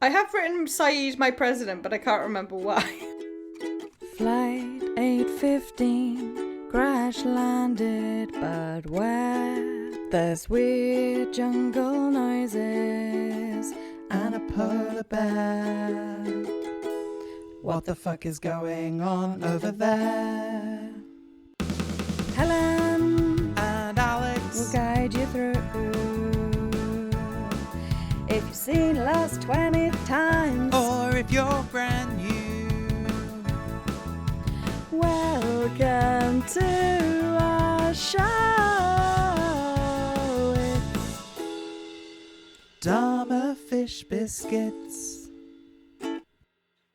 I have written Saeed my president, but I can't remember why. Flight 815 crash landed, but where? There's weird jungle noises and a polar bear. What the fuck is going on over there? Helen and Alex will guide you through. If you've seen Lost 20 times, or if you're brand new, welcome to our show. It's Dharma Fish Biscuits.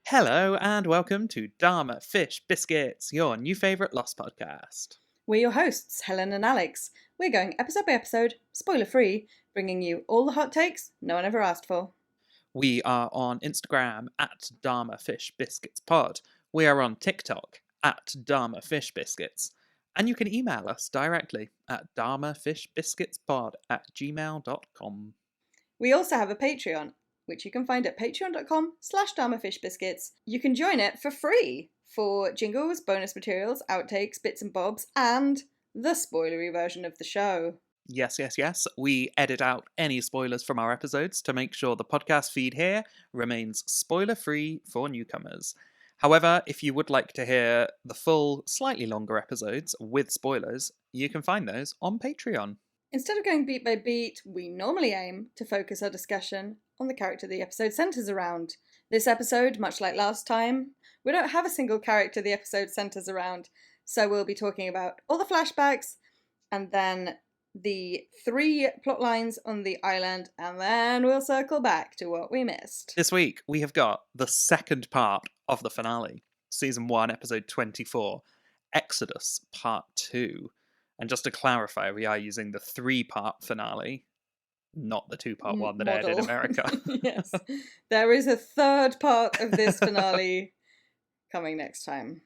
Hello and welcome to Dharma Fish Biscuits, your new favourite Lost podcast. We're your hosts, Helen and Alex. We're going episode by episode, spoiler-free, bringing you all the hot takes no one ever asked for. We are on Instagram at Dharma Fish Biscuits Pod. We are on TikTok at Dharma Fish Biscuits. And you can email us directly at dharmafishbiscuitspod@gmail.com. We also have a Patreon, which you can find at patreon.com/dharmafishbiscuits. You can join it for free for jingles, bonus materials, outtakes, bits and bobs, and the spoilery version of the show. Yes. We edit out any spoilers from our episodes to make sure the podcast feed here remains spoiler-free for newcomers. However, if you would like to hear the full, slightly longer episodes with spoilers, you can find those on Patreon. Instead of going beat by beat, we normally aim to focus our discussion on the character the episode centres around. This episode, much like last time, we don't have a single character the episode centres around, so we'll be talking about all the flashbacks, and then the 3 plot lines on the island, and then we'll circle back to what we missed. This week, we have got the second part of the finale, Season 1, Episode 24, Exodus Part 2. And just to clarify, we are using the 3-part finale, not the 2-part one that aired in America. Yes. There is a third part of this finale coming next time.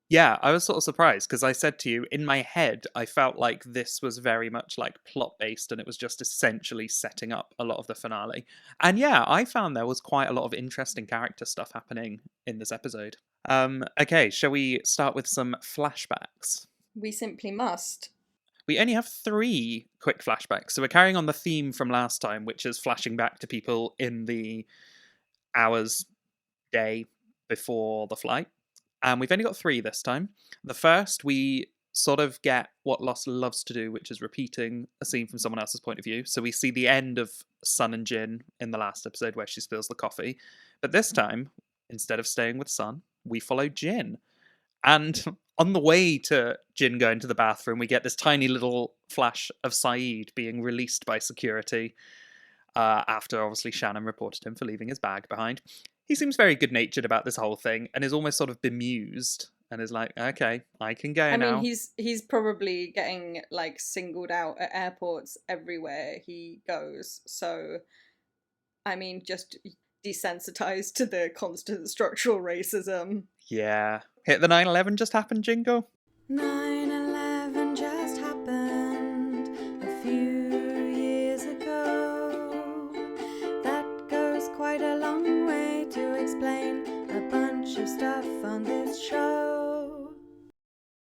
Yeah, I was sort of surprised because I said to you, in my head, I felt like this was very much like plot-based and it was just essentially setting up a lot of the finale. And yeah, I found there was quite a lot of interesting character stuff happening in this episode. Okay, shall we start with some flashbacks? We simply must. We only have 3 quick flashbacks, so we're carrying on the theme from last time, which is flashing back to people in the hours, day before the flight. And we've only got 3 this time. The first, we sort of get what Lost loves to do, which is repeating a scene from someone else's point of view. So we see the end of Sun and Jin in the last episode where she spills the coffee. But this time, instead of staying with Sun, we follow Jin. And on the way to Jin going to the bathroom, we get this tiny little flash of Saeed being released by security after obviously Shannon reported him for leaving his bag behind. He seems very good-natured about this whole thing and is almost sort of bemused and is like, okay, I can go now. I mean, he's probably getting like singled out at airports everywhere he goes. So, I mean, just desensitized to the constant structural racism. Yeah. Hit the 9/11 just happened jingle. 9/11 just happened a few years ago. That goes quite a long way to explain a bunch of stuff on this show.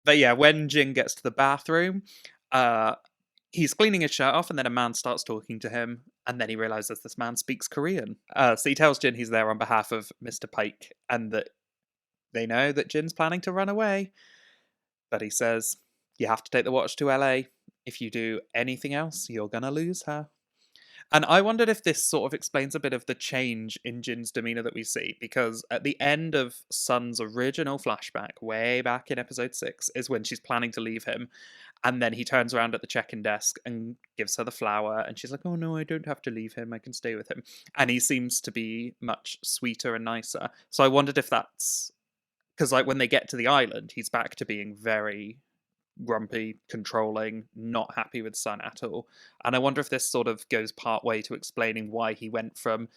But yeah, when Jin gets to the bathroom, he's cleaning his shirt off and then a man starts talking to him and then he realizes this man speaks Korean. So he tells Jin he's there on behalf of Mr. Pike and that they know that Jin's planning to run away. But he says, you have to take the watch to LA. If you do anything else, you're gonna lose her. And I wondered if this sort of explains a bit of the change in Jin's demeanour that we see, because at the end of Sun's original flashback, way back in episode 6, is when she's planning to leave him, and then he turns around at the check-in desk and gives her the flower, and she's like, oh no, I don't have to leave him, I can stay with him. And he seems to be much sweeter and nicer. So I wondered if that's... because like when they get to the island, he's back to being very grumpy, controlling, not happy with Sun at all. And I wonder if this sort of goes part way to explaining why he went from,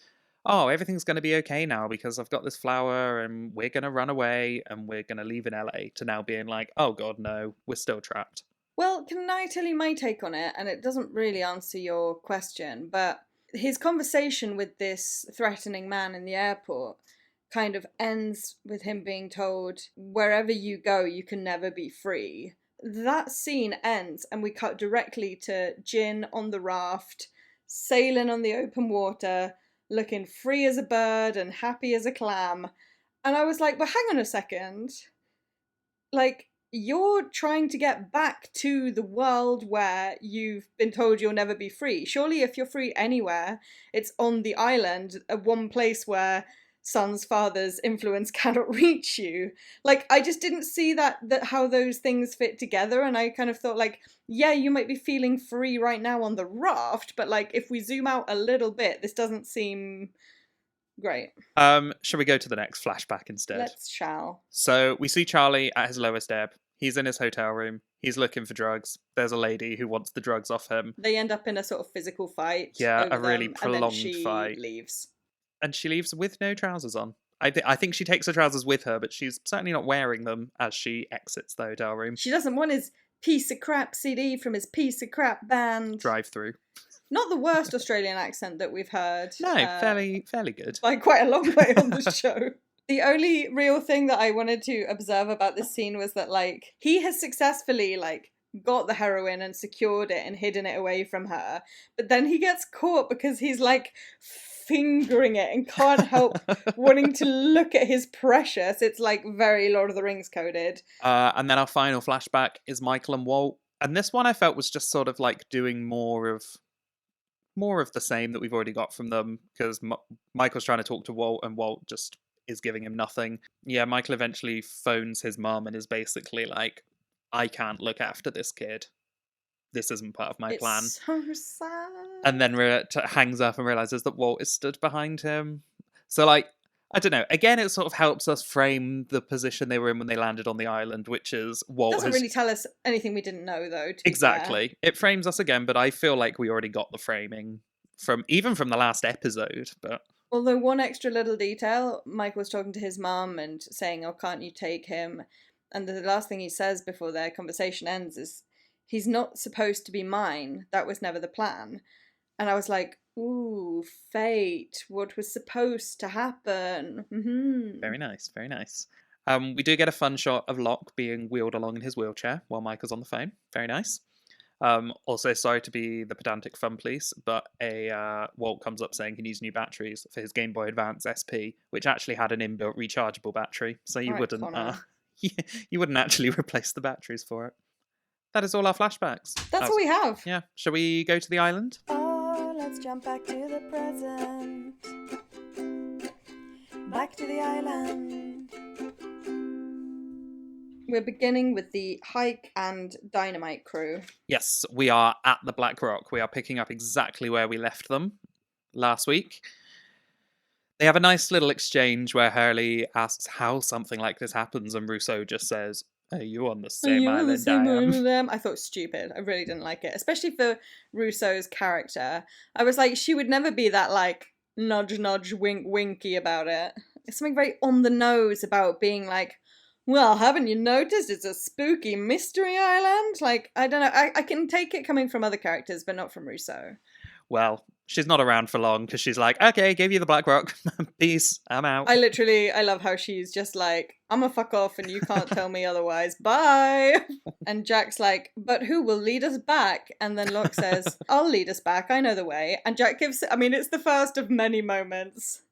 oh, everything's going to be okay now because I've got this flower and we're going to run away and we're going to leave in LA, to now being like, oh god, no, we're still trapped. Well, can I tell you my take on it? And it doesn't really answer your question, but his conversation with this threatening man in the airport kind of ends with him being told, wherever you go, you can never be free. That scene ends and we cut directly to Jin on the raft, sailing on the open water, looking free as a bird and happy as a clam. And I was like, but hang on a second. Like, you're trying to get back to the world where you've been told you'll never be free. Surely if you're free anywhere, it's on the island, one place where son's father's influence cannot reach you. Like, I just didn't see that how those things fit together, and I kind of thought, like, yeah, you might be feeling free right now on the raft, but like, if we zoom out a little bit, this doesn't seem great. Shall we go to the next flashback instead? Let's shall. So we see Charlie at his lowest ebb. He's in his hotel room. He's looking for drugs. There's a lady who wants the drugs off him. They end up in a sort of physical fight. Yeah, over a really them, prolonged and then she fight. leaves. And she leaves with no trousers on. I think she takes her trousers with her, but she's certainly not wearing them as she exits the hotel room. She doesn't want his piece of crap CD from his piece of crap band. Drive through. Not the worst Australian accent that we've heard. No, fairly good. By quite a long way on the show. The only real thing that I wanted to observe about this scene was that, like, he has successfully, like, got the heroin and secured it and hidden it away from her. But then he gets caught because he's, like, fingering it and can't help wanting to look at his precious. It's, like, very Lord of the Rings coded. And then our final flashback is Michael and Walt. And this one I felt was just sort of, like, doing more of the same that we've already got from them, because Michael's trying to talk to Walt and Walt just is giving him nothing. Yeah, Michael eventually phones his mum and is basically like, I can't look after this kid. This isn't part of my plan. It's so sad. And then hangs up and realizes that Walt is stood behind him. So, like, I don't know. Again, it sort of helps us frame the position they were in when they landed on the island, which is Walt doesn't really tell us anything we didn't know, though. Exactly. It frames us again, but I feel like we already got the framing from the last episode. But although one extra little detail, Michael's talking to his mum and saying, "Oh, can't you take him?" And the last thing he says before their conversation ends is, "He's not supposed to be mine. That was never the plan." And I was like, ooh, fate. What was supposed to happen? Mm-hmm. Very nice, very nice. We do get a fun shot of Locke being wheeled along in his wheelchair while Michael's on the phone. Very nice. Also, sorry to be the pedantic fun police, but Walt comes up saying he needs new batteries for his Game Boy Advance SP, which actually had an inbuilt rechargeable battery, so you you wouldn't actually replace the batteries for it. That is all our flashbacks. That's all we have. Yeah. Shall we go to the island? Oh, let's jump back to the present. Back to the island. We're beginning with the Hike and Dynamite crew. Yes, we are at the Black Rock. We are picking up exactly where we left them last week. They have a nice little exchange where Hurley asks how something like this happens, and Rousseau just says, "Are you on the same island I am?" I thought it was stupid. I really didn't like it, especially for Rousseau's character. I was like, she would never be that, like, nudge, nudge, wink, winky about it. It's something very on the nose about being like, well, haven't you noticed it's a spooky mystery island? Like, I don't know. I can take it coming from other characters, but not from Rousseau. Well, she's not around for long because she's like, okay, gave you the Black Rock. Peace, I'm out. I love how she's just like, I'm a fuck off and you can't tell me otherwise. Bye. And Jack's like, but who will lead us back? And then Locke says, I'll lead us back. I know the way. And Jack it's the first of many moments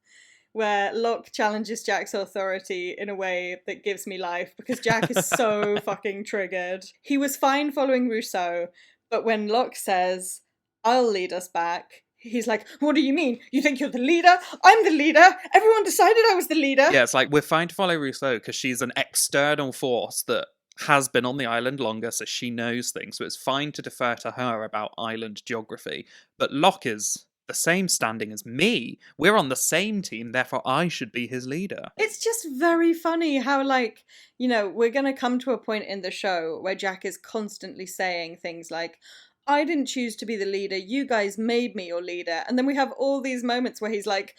where Locke challenges Jack's authority in a way that gives me life, because Jack is so fucking triggered. He was fine following Rousseau, but when Locke says, I'll lead us back, he's like, what do you mean? You think you're the leader? I'm the leader. Everyone decided I was the leader. Yeah, it's like, we're fine to follow Rousseau because she's an external force that has been on the island longer, so she knows things. So it's fine to defer to her about island geography. But Locke is the same standing as me. We're on the same team, therefore I should be his leader. It's just very funny how, like, you know, we're going to come to a point in the show where Jack is constantly saying things like, I didn't choose to be the leader, you guys made me your leader. And then we have all these moments where he's like,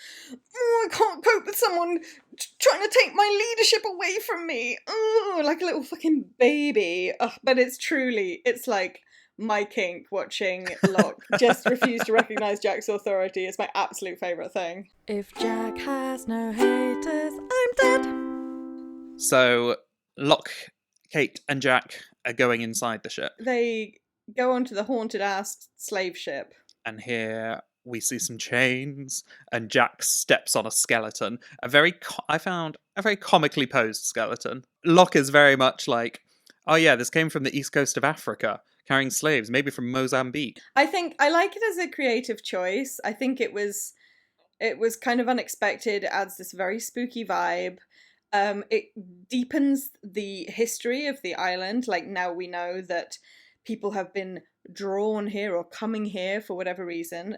oh, I can't cope with someone trying to take my leadership away from me. Oh, like a little fucking baby. Ugh, but it's like, my kink watching Locke just refuse to recognise Jack's authority. It's my absolute favourite thing. If Jack has no haters, I'm dead. So Locke, Kate and Jack are going inside the ship. They go onto the haunted-ass slave ship. And here we see some chains, and Jack steps on a skeleton. I found a very comically posed skeleton. Locke is very much like, oh yeah, this came from the east coast of Africa, carrying slaves, maybe from Mozambique. I think I like it as a creative choice. I think it was kind of unexpected. It adds this very spooky vibe. It deepens the history of the island. Like, now we know that people have been drawn here or coming here for whatever reason,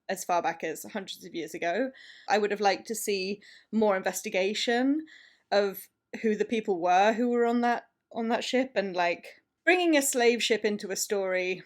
as far back as hundreds of years ago. I would have liked to see more investigation of who the people were who were on that ship, and like bringing a slave ship into a story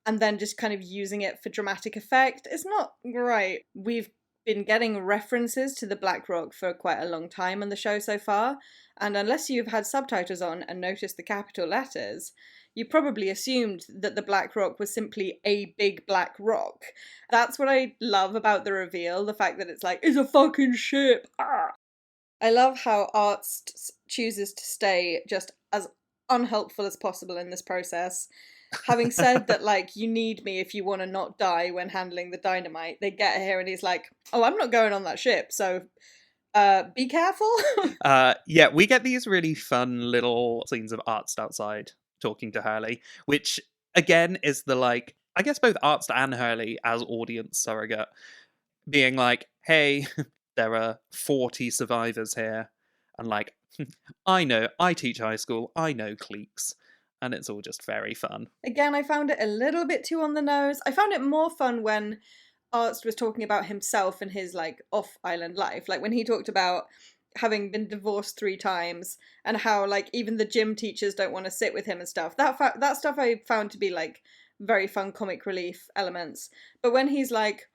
and then just kind of using it for dramatic effect is not great. We've been getting references to the Black Rock for quite a long time on the show so far, and unless you've had subtitles on and noticed the capital letters, you probably assumed that the Black Rock was simply a big black rock. That's what I love about the reveal, the fact that it's like, it's a fucking ship! Ah! I love how Arzt chooses to stay just as unhelpful as possible in this process. Having said that, like, you need me if you want to not die when handling the dynamite, they get here and he's like, oh, I'm not going on that ship, so be careful. Yeah, we get these really fun little scenes of Arzt outside talking to Hurley, which again is the, like, I guess both Arzt and Hurley as audience surrogate, being like, hey, there are 40 survivors here, and like, I teach high school, I know cliques, and it's all just very fun. Again, I found it a little bit too on the nose. I found it more fun when Arzt was talking about himself and his, like, off-island life, like when he talked about having been divorced 3 times and how, like, even the gym teachers don't want to sit with him and stuff. That stuff I found to be, like, very fun comic relief elements. But when he's like,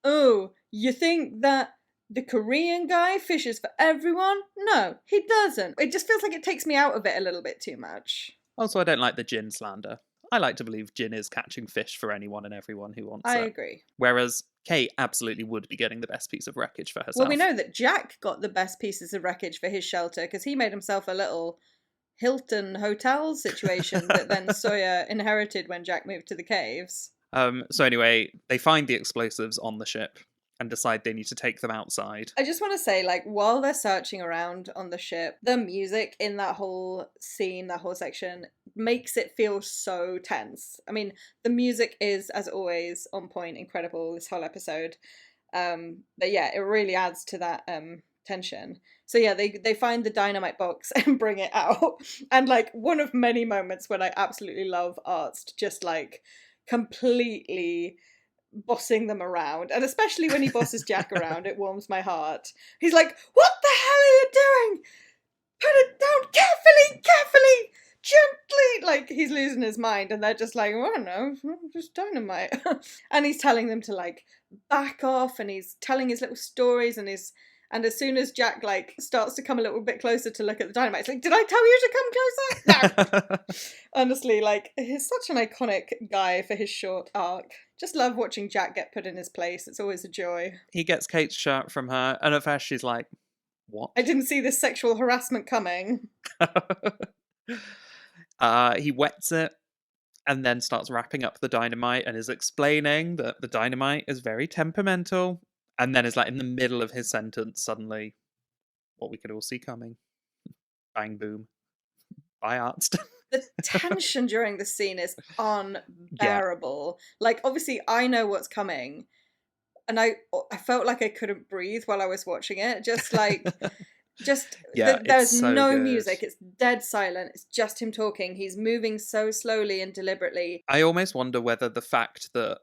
oh, you think that the Korean guy fishes for everyone? No, he doesn't. It just feels like it takes me out of it a little bit too much. Also, I don't like the gin slander. I like to believe Jin is catching fish for anyone and everyone who wants it. I agree. Whereas Kate absolutely would be getting the best piece of wreckage for herself. Well, we know that Jack got the best pieces of wreckage for his shelter because he made himself a little Hilton hotel situation that then Sawyer inherited when Jack moved to the caves. So anyway, they find the explosives on the ship and decide they need to take them outside. I just want to say, like, while they're searching around on the ship, the music in that whole scene, that whole section, makes it feel so tense. I mean, the music is, as always, on point, incredible this whole episode. But yeah, it really adds to that tension. So yeah, they find the dynamite box and bring it out. And, like, one of many moments when I absolutely love Arzt just, like, completely bossing them around, and especially when he bosses Jack around, it warms my heart. He's like, what the hell are you doing? Put it down carefully, gently. Like, he's losing his mind, and they're just like, oh, I don't know, just dynamite. And he's telling them to, like, back off, and he's telling his little stories, and as soon as Jack, like, starts to come a little bit closer to look at the dynamite, it's like, did I tell you to come closer? No. Honestly, like, he's such an iconic guy for his short arc. Just love watching Jack get put in his place. It's always a joy. He gets Kate's shirt from her, and at first she's like, what? I didn't see this sexual harassment coming. He wets it, and then starts wrapping up the dynamite, and is explaining that the dynamite is very temperamental, and then is like in the middle of his sentence, suddenly, what we could all see coming. Bang, boom. By Arzt. The tension during the scene is unbearable. Yeah. Like, obviously, I know what's coming, and I felt like I couldn't breathe while I was watching it. Just like, there's so no good. Music. It's dead silent. It's just him talking. He's moving so slowly and deliberately. I almost wonder whether the fact that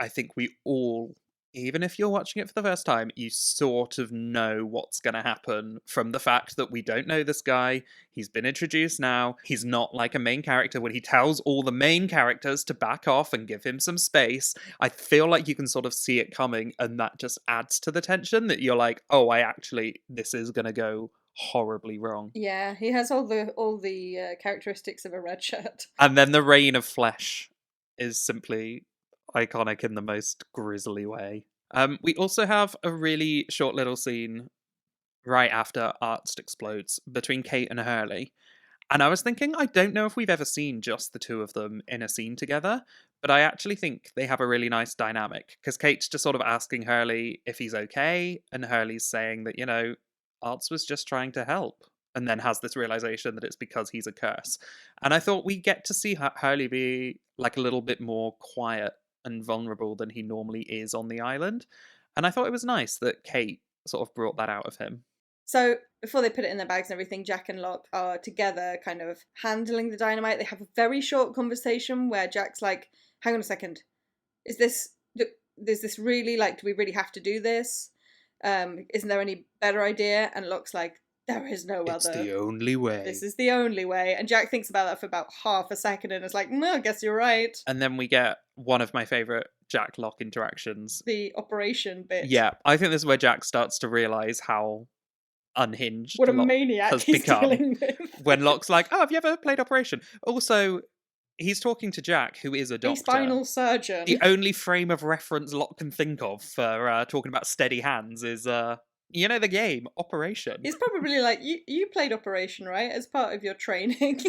I think we all, even if you're watching it for the first time, you sort of know what's going to happen from the fact that we don't know this guy. He's been introduced now. He's not like a main character when he tells all the main characters to back off and give him some space. I feel like you can sort of see it coming, and that just adds to the tension that you're like, oh, this is going to go horribly wrong. Yeah, he has all the characteristics of a red shirt. And then the rain of flesh is simply iconic in the most grisly way. We also have a really short little scene right after Arzt explodes between Kate and Hurley. And I was thinking, I don't know if we've ever seen just the two of them in a scene together, but I actually think they have a really nice dynamic, because Kate's just sort of asking Hurley if he's okay, and Hurley's saying that, Arzt was just trying to help, and then has this realization that it's because he's a curse. And I thought we get to see Hurley be like a little bit more quiet and vulnerable than he normally is on the island. And I thought it was nice that Kate sort of brought that out of him. So before they put it in their bags and everything, Jack and Locke are together kind of handling the dynamite. They have a very short conversation where Jack's like, hang on a second, is this really, like, do we really have to do this? Isn't there any better idea? And Locke's like, there is no other. It's the only way. This is the only way. And Jack thinks about that for about half a second and is like, no, I guess you're right. And then we get one of my favourite Jack-Locke interactions. The operation bit. Yeah, I think this is where Jack starts to realise how unhinged what a Locke maniac has he's become. dealing with. When Locke's like, oh, have you ever played Operation? Also, he's talking to Jack, who is a doctor. A spinal surgeon. The only frame of reference Locke can think of for talking about steady hands is, the game, Operation. He's probably like, you played Operation, right? As part of your training.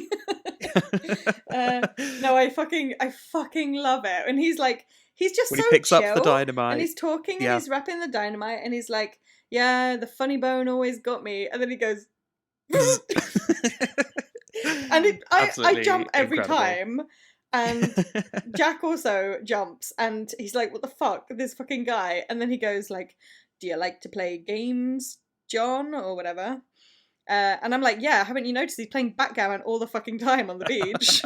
No, I fucking love it. And he's like, he's just when so he picks chill, up the dynamite. and he's talking and he's wrapping the dynamite and he's like, yeah, the funny bone always got me. And then he goes, and I jump every time. And Jack also jumps and he's like, what the fuck, this fucking guy. And then he goes like, do you like to play games, John, or whatever? And I'm like, yeah, haven't you noticed he's playing backgammon all the fucking time on the beach?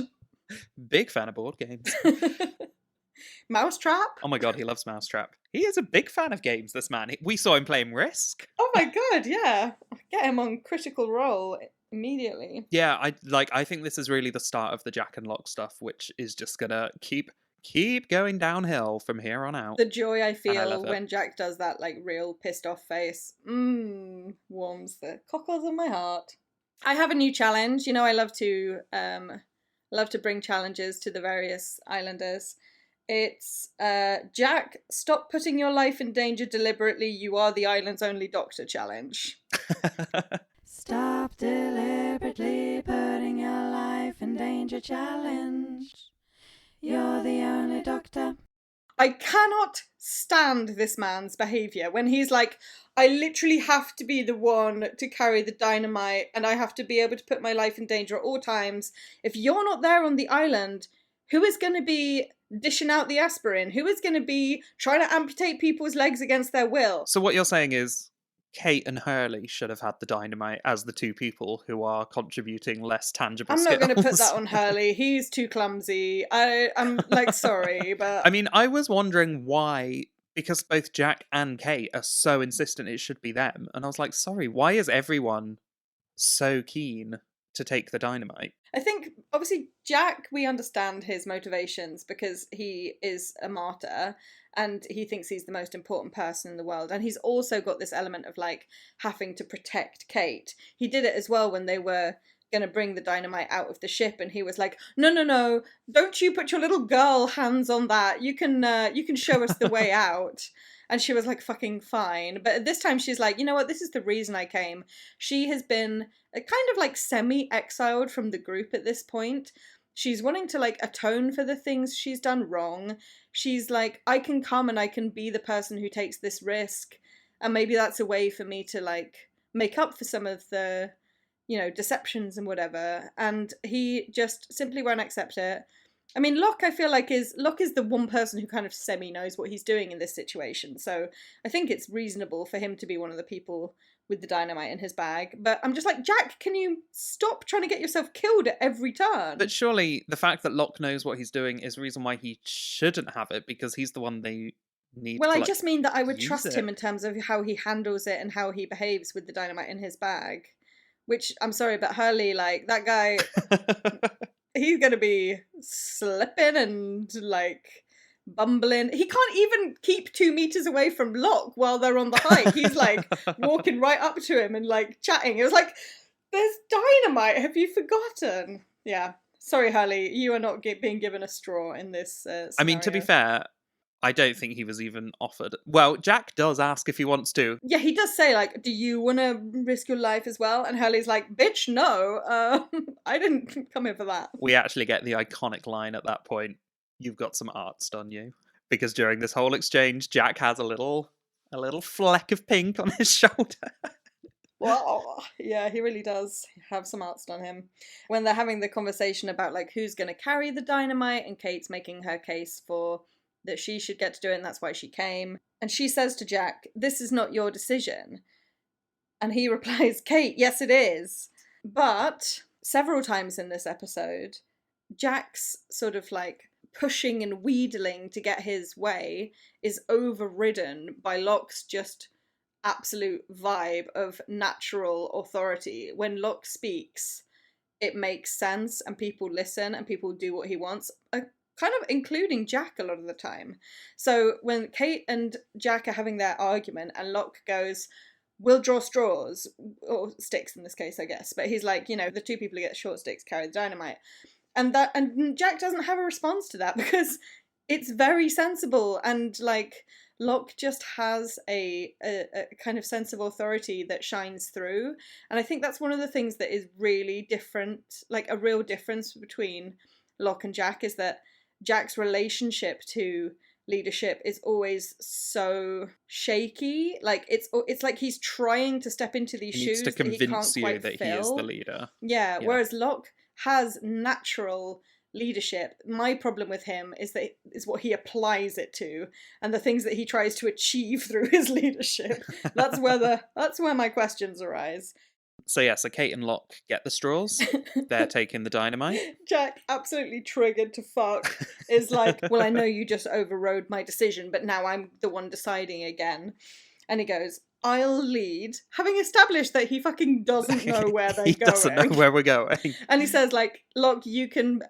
Big fan of board games. Mousetrap? Oh my god, he loves Mousetrap. He is a big fan of games, this man. We saw him playing Risk. Oh my god, yeah. Get him on Critical Role immediately. Yeah, I think this is really the start of the Jack and Locke stuff, which is just gonna keep going downhill from here on out. The joy I feel when Jack does that, like, real pissed off face, warms the cockles of my heart. I have a new challenge. I love to bring challenges to the various islanders. It's Jack, stop putting your life in danger deliberately. You are the island's only doctor challenge. Stop deliberately putting your life in danger challenge. You're the only doctor. I cannot stand this man's behaviour when he's like, I literally have to be the one to carry the dynamite and I have to be able to put my life in danger at all times. If you're not there on the island, who is going to be dishing out the aspirin? Who is going to be trying to amputate people's legs against their will? So what you're saying is Kate and Hurley should have had the dynamite as the two people who are contributing less tangible I'm skills. not going to put that on Hurley. He's too clumsy. I'm like, sorry, but... I mean, I was wondering why, because both Jack and Kate are so insistent it should be them. And I was like, sorry, why is everyone so keen to take the dynamite? I think, obviously, Jack, we understand his motivations because he is a martyr and he thinks he's the most important person in the world. And he's also got this element of, like, having to protect Kate. He did it as well when they were going to bring the dynamite out of the ship and he was like, no, don't you put your little girl hands on that. You can show us the way out. And she was like, fucking fine. But this time she's like, you know what? This is the reason I came. She has been kind of like semi-exiled from the group at this point. She's wanting to like atone for the things she's done wrong. She's like, I can come and I can be the person who takes this risk. And maybe that's a way for me to like make up for some of the, deceptions and whatever. And he just simply won't accept it. I mean, Locke, I feel like Locke is the one person who kind of semi-knows what he's doing in this situation. So I think it's reasonable for him to be one of the people with the dynamite in his bag. But I'm just like, Jack, can you stop trying to get yourself killed at every turn? But surely the fact that Locke knows what he's doing is the reason why he shouldn't have it, because he's the one they need Well, to, I just mean that I would trust it. him in terms of how he handles it and how he behaves with the dynamite in his bag. Which, I'm sorry, but Hurley, like, that guy... He's going to be slipping and, like, bumbling. He can't even keep 2 meters away from Locke while they're on the hike. He's like walking right up to him and like chatting. It was like, there's dynamite. Have you forgotten? Yeah. Sorry, Hurley, you are not being given a straw in this scenario. I mean, to be fair, I don't think he was even offered. Well, Jack does ask if he wants to. Yeah, he does say, like, do you want to risk your life as well? And Hurley's like, bitch, no. I didn't come here for that. We actually get the iconic line at that point, you've got some arts done you. Because during this whole exchange, Jack has a little fleck of pink on his shoulder. Wow. Yeah, he really does have some arts on him. When they're having the conversation about, like, who's going to carry the dynamite, and Kate's making her case for that she should get to do it, and that's why she came. And she says to Jack, this is not your decision. And he replies, Kate, yes it is. But several times in this episode, Jack's sort of like pushing and wheedling to get his way is overridden by Locke's just absolute vibe of natural authority. When Locke speaks, it makes sense and people listen and people do what he wants. Kind of including Jack a lot of the time. So when Kate and Jack are having their argument and Locke goes, we'll draw straws, or sticks in this case, I guess, but he's like, the 2 people who get short sticks carry the dynamite. And Jack doesn't have a response to that because it's very sensible, and like Locke just has a kind of sense of authority that shines through. And I think that's one of the things that is really different, like a real difference between Locke and Jack, is that Jack's relationship to leadership is always so shaky. Like it's like he's trying to step into these shoes. He needs to convince you that he is the leader. Yeah, whereas Locke has natural leadership. My problem with him is what he applies it to, and the things that he tries to achieve through his leadership. That's where my questions arise. So Kate and Locke get the straws. They're taking the dynamite. Jack, absolutely triggered to fuck, is like, well, I know you just overrode my decision, but now I'm the one deciding again. And he goes, I'll lead, having established that he fucking doesn't know where they're going. He doesn't know where we're going. And he says, like, Locke, you can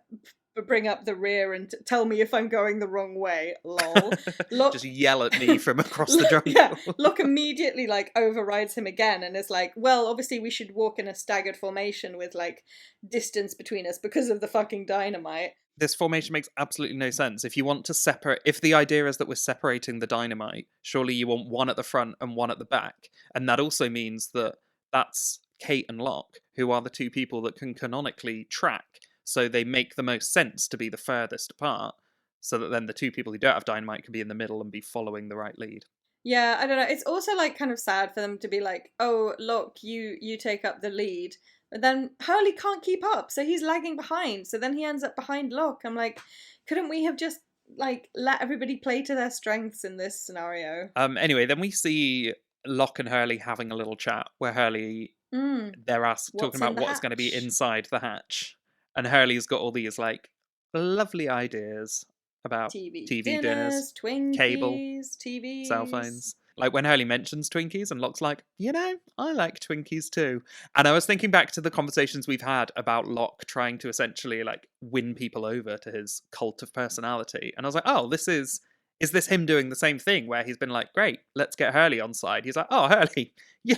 bring up the rear and tell me if I'm going the wrong way, lol. Locke, just yell at me from across the jungle. Yeah, Locke immediately like overrides him again and is like, well, obviously we should walk in a staggered formation with like distance between us because of the fucking dynamite. This formation makes absolutely no sense. If you want to separate, if the idea is that we're separating the dynamite, surely you want one at the front and one at the back. And that also means that that's Kate and Locke, who are the 2 people that can canonically track. So they make the most sense to be the furthest apart, so that then the 2 people who don't have dynamite can be in the middle and be following the right lead. Yeah, I don't know. It's also like kind of sad for them to be like, oh, Locke, you take up the lead. But then Hurley can't keep up, so he's lagging behind. So then he ends up behind Locke. I'm like, couldn't we have just like let everybody play to their strengths in this scenario? Anyway, then we see Locke and Hurley having a little chat where Hurley, they're talking about what's going to be inside the hatch. And Hurley's got all these like lovely ideas about TV dinners, Twinkies, cable, TVs, cell phones. Like when Hurley mentions Twinkies and Locke's like, I like Twinkies too. And I was thinking back to the conversations we've had about Locke trying to essentially like win people over to his cult of personality. And I was like, oh, is this him doing the same thing where he's been like, great, let's get Hurley on side. He's like, oh, Hurley, you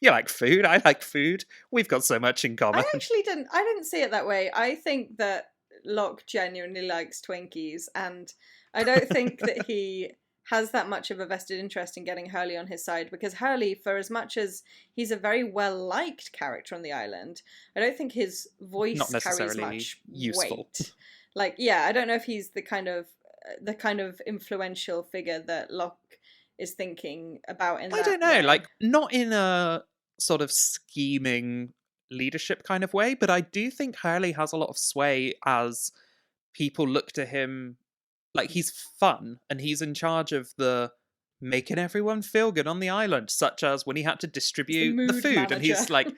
like food. I like food. We've got so much in common. I didn't see it that way. I think that Locke genuinely likes Twinkies, and I don't think that he has that much of a vested interest in getting Hurley on his side, because Hurley, for as much as he's a very well-liked character on the island, I don't think his voice carries much useful weight. Like, yeah, I don't know if he's the kind of influential figure that Locke is thinking about in that I don't know, way. like, not in a sort of scheming leadership kind of way, but I do think Hurley has a lot of sway as people look to him. Like, he's fun, and he's in charge of the making everyone feel good on the island, such as when he had to distribute the food, manager. And he's like,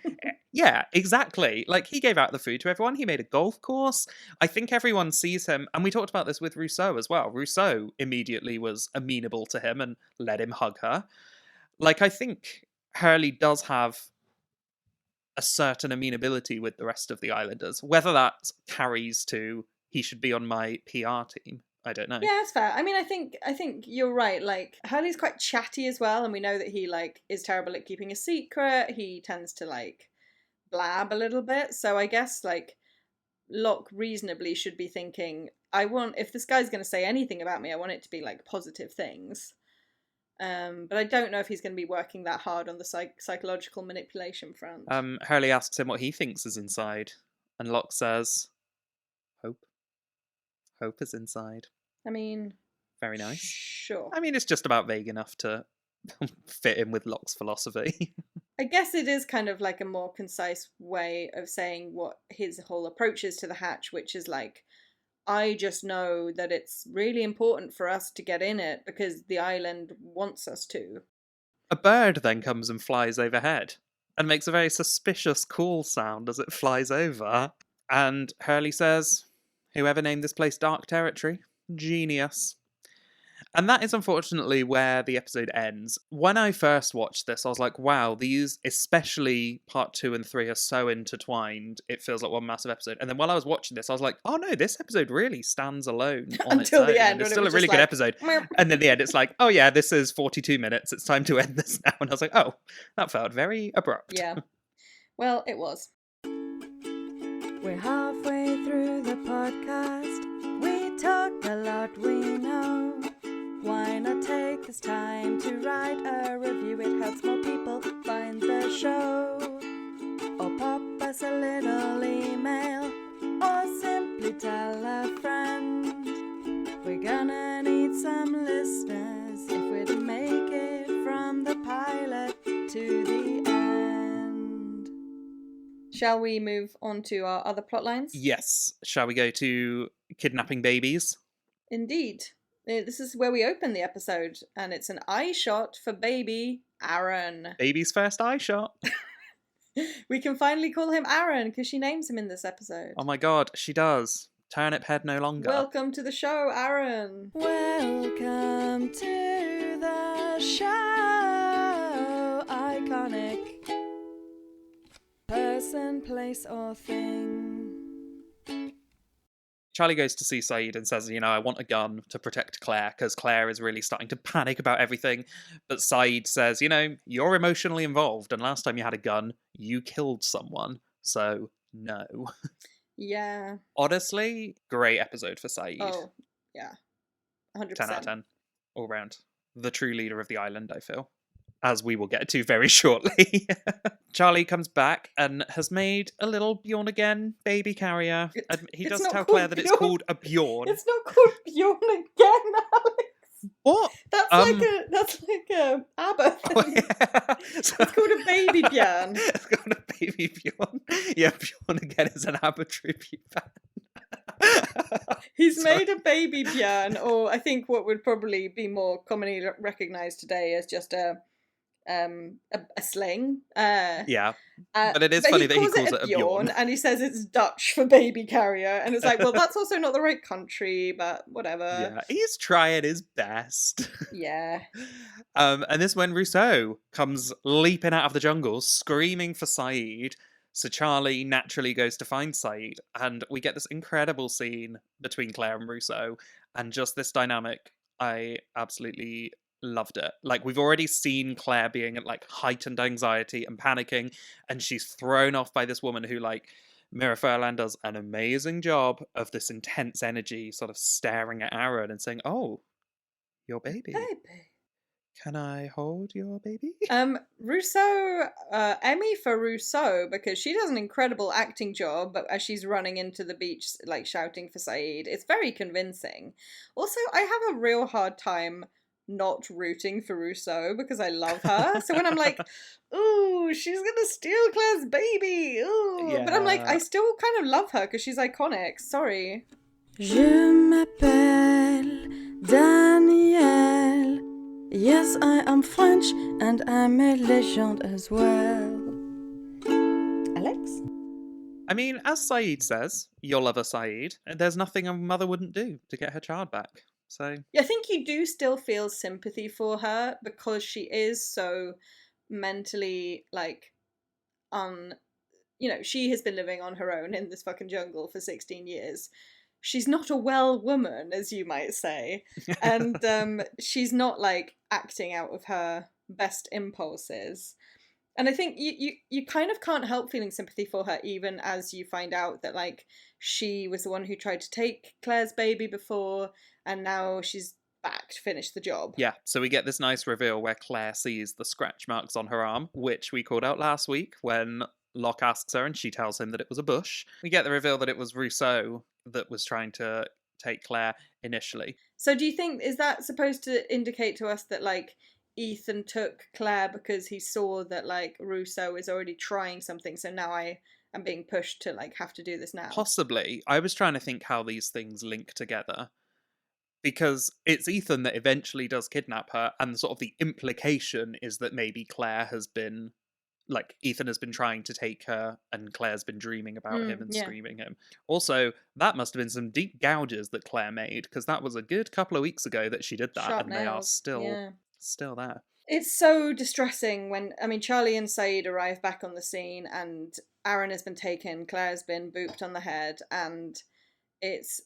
yeah, exactly. Like, he gave out the food to everyone, he made a golf course. I think everyone sees him, and we talked about this with Rousseau as well. Rousseau immediately was amenable to him and let him hug her. Like, I think Hurley does have a certain amenability with the rest of the islanders. Whether that carries to he should be on my PR team, I don't know. Yeah, that's fair. I mean, I think you're right. Like, Hurley's quite chatty as well, and we know that he, like, is terrible at keeping a secret. He tends to, like, blab a little bit. So I guess, like, Locke reasonably should be thinking, if this guy's going to say anything about me, I want it to be, like, positive things. But I don't know if he's going to be working that hard on the psychological manipulation front. Hurley asks him what he thinks is inside, and Locke says, hope. Hope is inside. I mean... Very nice. Sure. I mean, it's just about vague enough to fit in with Locke's philosophy. I guess it is kind of like a more concise way of saying what his whole approach is to the hatch, which is like, I just know that it's really important for us to get in it because the island wants us to. A bird then comes and flies overhead and makes a very suspicious call sound as it flies over. And Hurley says, whoever named this place Dark Territory, genius. And that is unfortunately where the episode ends. When I first watched this, I was like, wow, these, especially part 2 and 3, are so intertwined. It feels like one massive episode. And then while I was watching this, I was like, oh no, this episode really stands alone on Until its the own. end. It's still a really good episode. And then the end, it's like, oh yeah, this is 42 minutes. It's time to end this now. And I was like, oh, that felt very abrupt. Yeah. Well, it was. We're halfway through the podcast. We talk a lot, we know. Why not take this time to write a review? It helps more people find the show. Or pop us a little email. Or simply tell a friend. We're gonna need some listeners if we're to make it from the pilot to the end. Shall we move on to our other plot lines? Yes. Shall we go to kidnapping babies? Indeed. This is where we open the episode, and it's an eye shot for baby Aaron. Baby's first eye shot. We can finally call him Aaron because she names him in this episode. Oh my god, she does. Turnip head no longer. Welcome to the show, Aaron. Welcome to the show. Iconic person, place, or thing. Charlie goes to see Saeed and says, I want a gun to protect Claire, because Claire is really starting to panic about everything. But Saeed says, you're emotionally involved, and last time you had a gun, you killed someone, so no. Yeah. Honestly, great episode for Saeed. Oh, yeah. 100%. 10 out of 10, all round. The true leader of the island, I feel. As we will get to very shortly. Charlie comes back and has made a little Bjorn again baby carrier. He does tell Claire that it's called a Bjorn. It's not called Bjorn again, Alex. What? That's like a ABBA thing. Oh, yeah. It's called a baby Bjorn. It's called a baby Bjorn. Yeah, Bjorn again is an ABBA tribute band. He's made a baby Bjorn, or I think what would probably be more commonly recognised today as just a sling. Yeah. But it is funny that he calls it a Bjorn. And he says it's Dutch for baby carrier. And it's like, well, that's also not the right country, but whatever. Yeah, he's trying his best. Yeah. And this is when Rousseau comes leaping out of the jungle, screaming for Saeed. So Charlie naturally goes to find Saeed. And we get this incredible scene between Claire and Rousseau. And just this dynamic, I absolutely loved it. Like, we've already seen Claire being at like heightened anxiety and panicking, and she's thrown off by this woman who, like, Mira Furlan does an amazing job of this intense energy sort of staring at Aaron and saying, oh, your baby. Can I hold your baby? Rousseau, Emmy for Rousseau, because she does an incredible acting job as she's running into the beach, like, shouting for Saeed. It's very convincing. Also, I have a real hard time not rooting for Rousseau because I love her. So when I'm like, ooh, she's gonna steal Claire's baby, ooh. Yeah. But I'm like, I still kind of love her because she's iconic. Sorry. Je m'appelle Danielle. Yes, I am French and I'm a legend as well. Alex? I mean, as Saeed says, your lover Saeed, there's nothing a mother wouldn't do to get her child back. So I think you do still feel sympathy for her because she is so mentally, like, she has been living on her own in this fucking jungle for 16 years. she's not a well woman, as you might say. And she's not like acting out of her best impulses. And I think you kind of can't help feeling sympathy for her, even as you find out that like she was the one who tried to take Claire's baby before, and now she's back to finish the job. Yeah, so we get this nice reveal where Claire sees the scratch marks on her arm, which we called out last week when Locke asks her and she tells him that it was a bush. We get the reveal that it was Rousseau that was trying to take Claire initially. So do you think, is that supposed to indicate to us that like Ethan took Claire because he saw that like Rousseau is already trying something, so now I am being pushed to like have to do this now? Possibly. I was trying to think how these things link together. Because it's Ethan that eventually does kidnap her, and sort of the implication is that maybe Claire has been, like, Ethan has been trying to take her, and Claire's been dreaming about him and screaming him. Also, that must have been some deep gouges that Claire made, because that was a good couple of weeks ago that she did that, Sharp and they are nails. still there. It's so distressing when, I mean, Charlie and Saeed arrive back on the scene, and Aaron has been taken, Claire's been booped on the head, and it's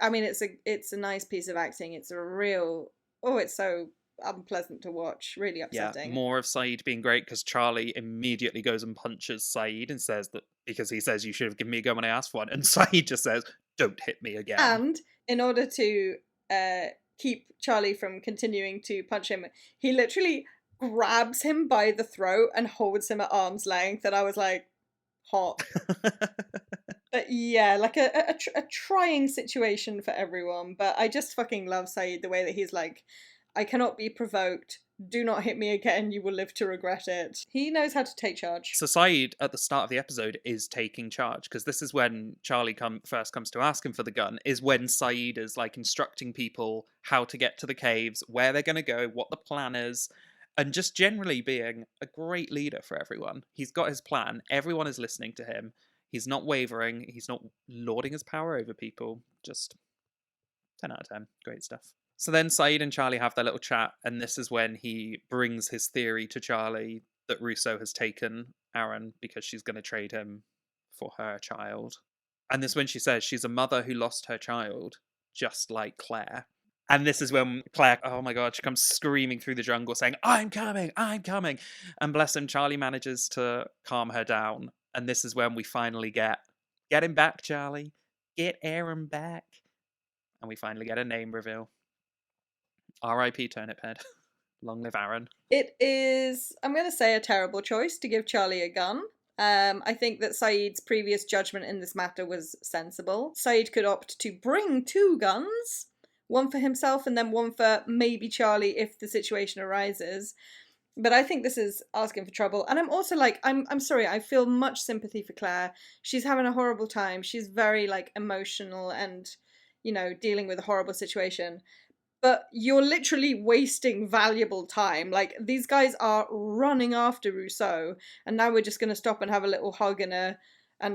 a nice piece of acting. It's a real, it's so unpleasant to watch, really upsetting. Yeah, more of Saeed being great, because Charlie immediately goes and punches Saeed and says that, because he says you should have given me a gun when I asked for one, and Saeed just says, don't hit me again. And in order to keep Charlie from continuing to punch him, he literally grabs him by the throat and holds him at arm's length, and I was like, hot. But yeah, like a trying situation for everyone. But I just fucking love Saeed, the way that he's like, I cannot be provoked. Do not hit me again. You will live to regret it. He knows how to take charge. So Saeed, at the start of the episode, is taking charge, because this is when Charlie first comes to ask him for the gun, is when Saeed is like instructing people how to get to the caves, where they're going to go, what the plan is, and just generally being a great leader for everyone. He's got his plan. Everyone is listening to him. He's not wavering. He's not lording his power over people. Just 10 out of 10. Great stuff. So then Saeed and Charlie have their little chat, and this is when he brings his theory to Charlie that Rousseau has taken Aaron because she's going to trade him for her child. And this is when she says she's a mother who lost her child, just like Claire. And this is when Claire, oh my God, she comes screaming through the jungle saying, I'm coming, I'm coming. And bless him, Charlie manages to calm her down. And this is when we finally get him back, Charlie. Get Aaron back. And we finally get a name reveal. R.I.P. Turnip Head. Long live Aaron. It is, I'm going to say, a terrible choice to give Charlie a gun. I think that Saeed's previous judgment in this matter was sensible. Saeed could opt to bring 2 guns. One for himself and then one for maybe Charlie if the situation arises. But I think this is asking for trouble. And I'm also like, I'm sorry, I feel much sympathy for Claire. She's having a horrible time. She's very like emotional and, you know, dealing with a horrible situation. But you're literally wasting valuable time. Like, these guys are running after Rousseau, and now we're just going to stop and have a little hug and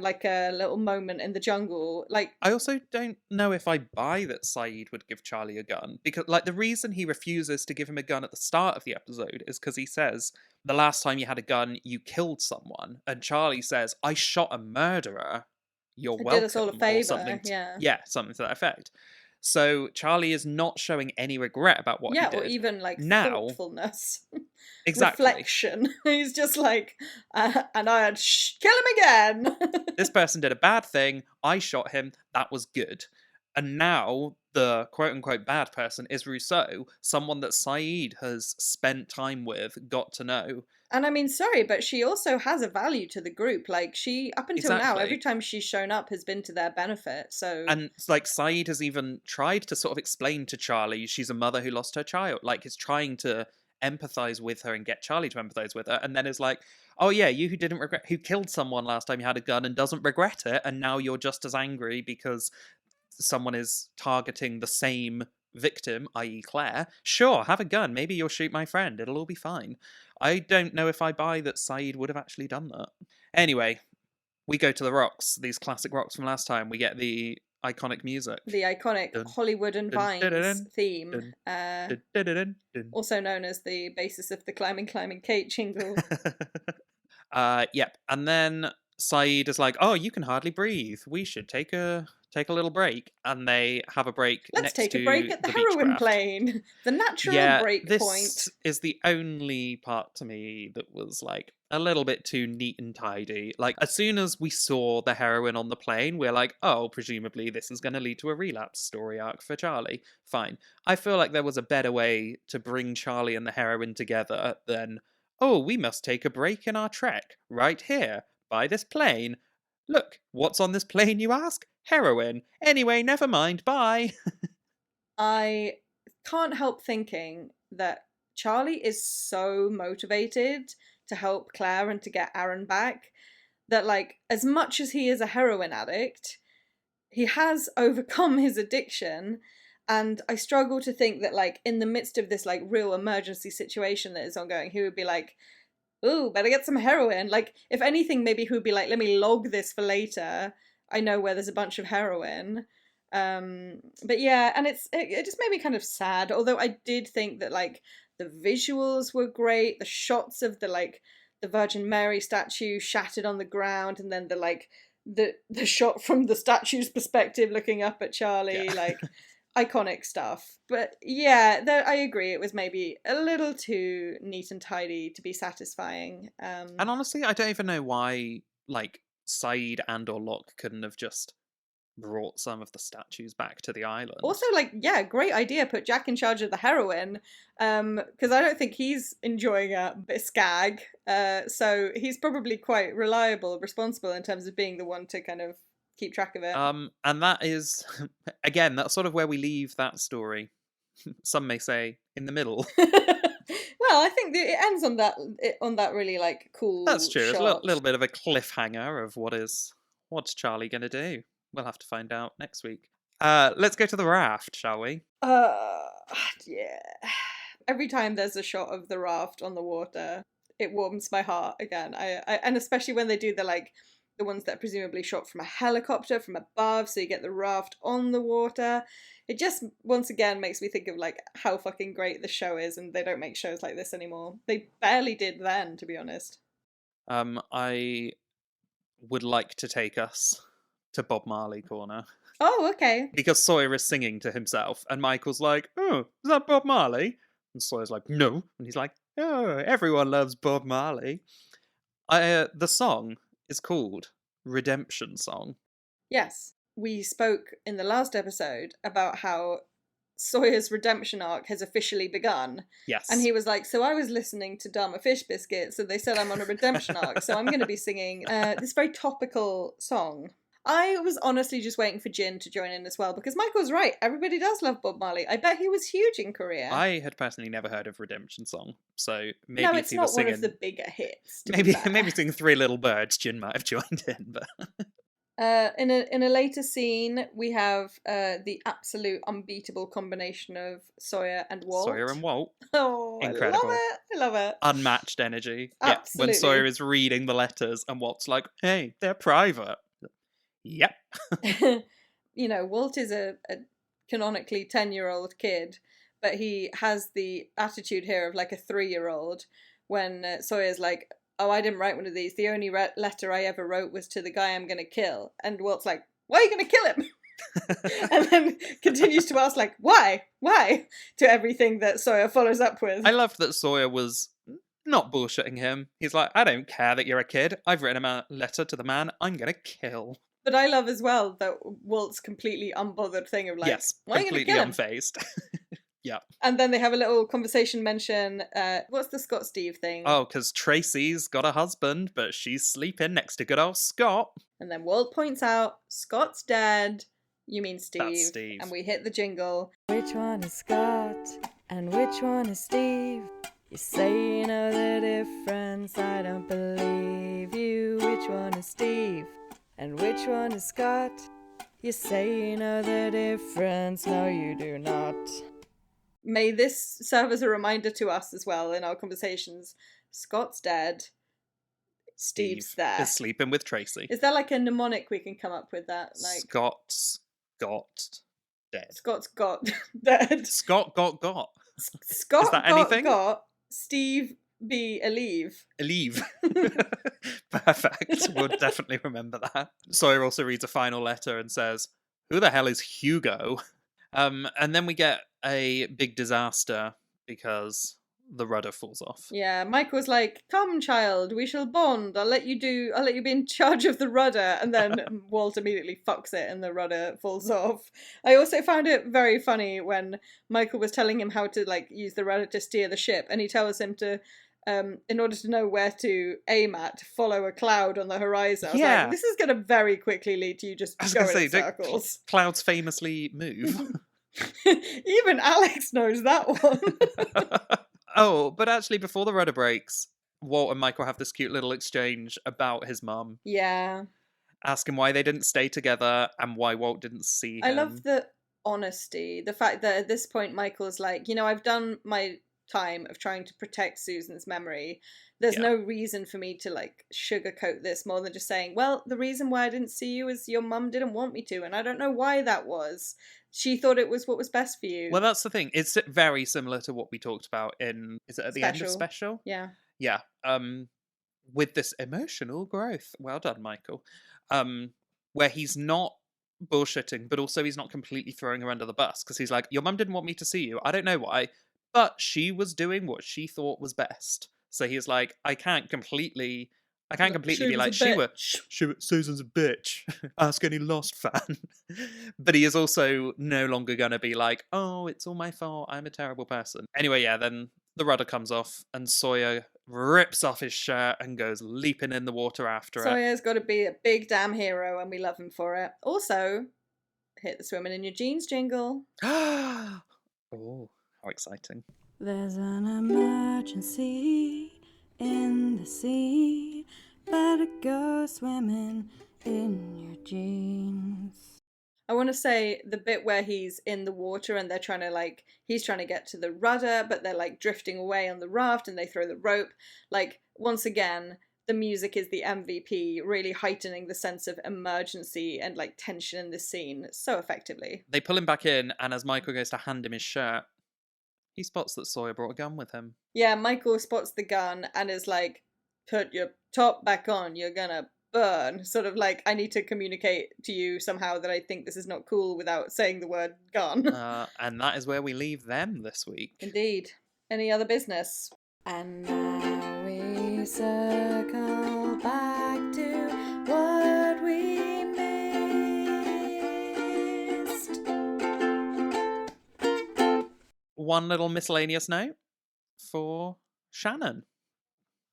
like a little moment in the jungle. Like, I also don't know if I buy that Saeed would give Charlie a gun, because like the reason he refuses to give him a gun at the start of the episode is because he says, the last time you had a gun, you killed someone. And Charlie says, I shot a murderer. You're welcome. Did us all a favour, yeah. Yeah, something to that effect. So Charlie is not showing any regret about what he did. Yeah, or even like now, thoughtfulness. Exactly. Reflection. He's just like, and I'd kill him again. This person did a bad thing. I shot him. That was good. And now the quote-unquote bad person is Rousseau, someone that Saeed has spent time with, got to know. And I mean, sorry, but she also has a value to the group. Like, she, up until now, every time she's shown up has been to their benefit, so... And, like, Saeed has even tried to sort of explain to Charlie she's a mother who lost her child. Like, he's trying to empathise with her and get Charlie to empathise with her, and then is like, oh yeah, you who killed someone last time you had a gun and doesn't regret it, and now you're just as angry because someone is targeting the same victim, i.e. Claire. Sure, have a gun. Maybe you'll shoot my friend. It'll all be fine. I don't know if I buy that Saeed would have actually done that. Anyway, we go to the rocks. These classic rocks from last time. We get the iconic music. The iconic Hollywood and Vines theme. Also known as the basis of the Climbing Kate jingle. Yep. And then Saeed is like, oh, you can hardly breathe. We should take a take a little break. And they have a break Let's next take to a break at the beach heroin craft. plane. The natural Yeah, break this point. is the only part to me that was like a little bit too neat and tidy. Like, as soon as we saw the heroine on the plane, we're like, oh, presumably this is going to lead to a relapse story arc for Charlie. Fine. I feel like there was a better way to bring Charlie and the heroine together than, oh, we must take a break in our trek right here by this plane. Look, what's on this plane, you ask? Heroin. Anyway, never mind. Bye. I can't help thinking that Charlie is so motivated to help Claire and to get Aaron back that, like, as much as he is a heroin addict, he has overcome his addiction. And I struggle to think that, like, in the midst of this, like, real emergency situation that is ongoing, he would be like, ooh, better get some heroin. Like, if anything, maybe he would be like, let me log this for later. I know where there's a bunch of heroin. But yeah, and it just made me kind of sad. Although I did think that, like, the visuals were great. The shots of the Virgin Mary statue shattered on the ground, and then the shot from the statue's perspective looking up at Charlie, like, iconic stuff. But yeah, I agree, it was maybe a little too neat and tidy to be satisfying. And honestly, I don't even know why, like, Saeed and or Locke couldn't have just brought some of the statues back to the island. Also, like, yeah, great idea, put Jack in charge of the heroin, because I don't think he's enjoying a bit of skag, so he's probably quite reliable, responsible in terms of being the one to kind of keep track of it. And that is, again, that's sort of where we leave that story. Some may say in the middle. Well, I think it ends on that really, like, cool. That's true. Shot. It's a little bit of a cliffhanger of what's Charlie gonna do. We'll have to find out next week. Let's go to the raft, shall we? Yeah. Every time there's a shot of the raft on the water, it warms my heart again. And especially when they do the ones that are presumably shot from a helicopter from above, so you get the raft on the water. It just once again makes me think of, like, how fucking great the show is, and they don't make shows like this anymore. They barely did then, to be honest. I would like to take us to Bob Marley corner. Oh, okay. Because Sawyer is singing to himself, and Michael's like, oh, is that Bob Marley? And Sawyer's like, no. And he's like, oh, everyone loves Bob Marley. The song is called Redemption Song. Yes. We spoke in the last episode about how Sawyer's redemption arc has officially begun. Yes. And he was like, so I was listening to Dharma Fish Biscuits, and they said I'm on a redemption arc, so I'm going to be singing this very topical song. I was honestly just waiting for Jin to join in as well, because Michael's right. Everybody does love Bob Marley. I bet he was huge in Korea. I had personally never heard of Redemption Song, so maybe no, if it's he not was singing, one of the bigger hits. maybe singing Three Little Birds, Jin might have joined in. But in a later scene, we have the absolute unbeatable combination of Sawyer and Walt. Sawyer and Walt. Oh, Incredible. I love it. Unmatched energy. Absolutely. Yeah, when Sawyer is reading the letters and Walt's like, hey, they're private. Yep. You know, Walt is a canonically 10-year-old kid, but he has the attitude here of like a 3-year-old when Sawyer's like, oh, I didn't write one of these. The only letter I ever wrote was to the guy I'm going to kill. And Walt's like, why are you going to kill him? And then continues to ask, like, why? To everything that Sawyer follows up with. I loved that Sawyer was not bullshitting him. He's like, I don't care that you're a kid. I've written a letter to the man I'm going to kill. But I love as well that Walt's completely unbothered thing of like, yes, why are you going to completely kill him? unfazed. Yeah. And then they have a little conversation mention, what's the Scott Steve thing? Oh, because Tracy's got a husband, but she's sleeping next to good old Scott. And then Walt points out, Scott's dead. You mean Steve. That's Steve. And we hit the jingle. Which one is Scott and which one is Steve? You say you know the difference, I don't believe you. Which one is Steve and which one is Scott? You say you know the difference, no you do not. May this serve as a reminder to us as well in our conversations. Scott's dead. Steve's there. Is sleeping with Tracy. Is there like a mnemonic we can come up with that? Like Scott's got dead. Scott's got dead. Scott got. Scott Is that got anything? got. Steve be Alive. Leave. Perfect. We'll definitely remember that. Sawyer also reads a final letter and says, Who the hell is Hugo? And then we get a big disaster because the rudder falls off. Yeah, Michael's like, "Come, child, we shall bond. I'll let you be in charge of the rudder." And then Walt immediately fucks it and the rudder falls off. I also found it very funny when Michael was telling him how to like use the rudder to steer the ship, and he tells him to, in order to know where to aim at, to follow a cloud on the horizon. I was like, this is going to very quickly lead to you just going in circles. Clouds famously move. Even Alex knows that one. Oh, but actually, before the rudder breaks, Walt and Michael have this cute little exchange about his mum. Yeah. Asking why they didn't stay together and why Walt didn't see him. I love the honesty. The fact that at this point, Michael's like, I've done my time of trying to protect Susan's memory. There's no reason for me to like sugarcoat this more than just saying, well, the reason why I didn't see you is your mum didn't want me to, and I don't know why that was. She thought it was what was best for you. Well, that's the thing. It's very similar to what we talked about in, is it at the end of Special? Yeah. Yeah. With this emotional growth. Well done, Michael. Where he's not bullshitting, but also he's not completely throwing her under the bus, because he's like, your mum didn't want me to see you. I don't know why, but she was doing what she thought was best. So he's like, I can't completely be like, Susan's a bitch. Ask any Lost fan. But he is also no longer going to be like, oh, it's all my fault. I'm a terrible person. Anyway, yeah, then the rudder comes off and Sawyer rips off his shirt and goes leaping in the water after it. Sawyer's got to be a big damn hero and we love him for it. Also, hit the swimming in your jeans jingle. Oh, how exciting. There's an emergency in the sea. Better go swimming in your jeans. I want to say the bit where he's in the water and they're trying to he's trying to get to the rudder, but they're like drifting away on the raft and they throw the rope. Like, once again, the music is the MVP, really heightening the sense of emergency and like tension in this scene so effectively. They pull him back in, and as Michael goes to hand him his shirt, he spots that Sawyer brought a gun with him. Yeah, Michael spots the gun and is like, put your top back on, you're gonna burn. Sort of like, I need to communicate to you somehow that I think this is not cool without saying the word gun. And that is where we leave them this week. Indeed. Any other business? And now we circle back to what we missed. One little miscellaneous note for Shannon.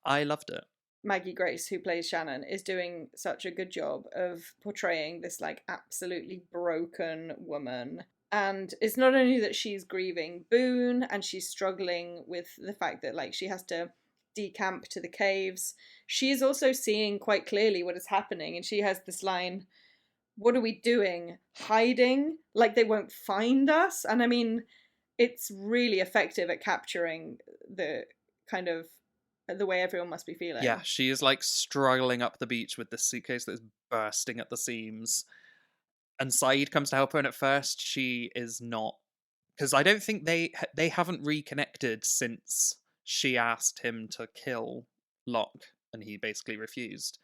I loved it. Maggie Grace, who plays Shannon, is doing such a good job of portraying this like absolutely broken woman. And it's not only that she's grieving Boone and she's struggling with the fact that like she has to decamp to the caves, she is also seeing quite clearly what is happening, and she has this line, what are we doing? Hiding? Like they won't find us? And I mean, it's really effective at capturing the kind of the way everyone must be feeling. Yeah, she is like struggling up the beach with this suitcase that is bursting at the seams. And Saeed comes to help her, and at first she is not, because I don't think they haven't reconnected since she asked him to kill Locke, and he basically refused.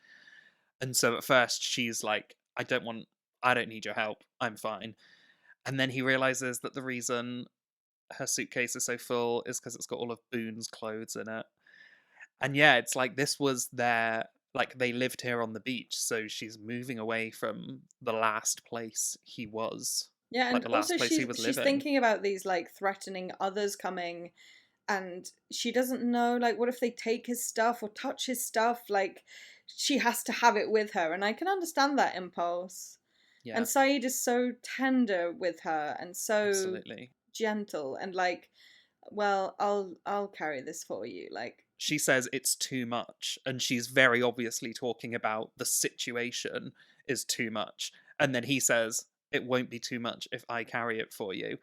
And so at first she's like, I don't need your help, I'm fine. And then he realizes that the reason her suitcase is so full is because it's got all of Boone's clothes in it. And yeah, it's like this was their, like they lived here on the beach, so she's moving away from the last place he was. Yeah, and like the last also place he was she's living. thinking about these like threatening others coming, and she doesn't know, like, what if they take his stuff or touch his stuff? Like, she has to have it with her, and I can understand that impulse. Yeah. And Saeed is so tender with her and so absolutely gentle and like, well, I'll carry this for you, like. She says it's too much, and she's very obviously talking about the situation is too much. And then he says, it won't be too much if I carry it for you.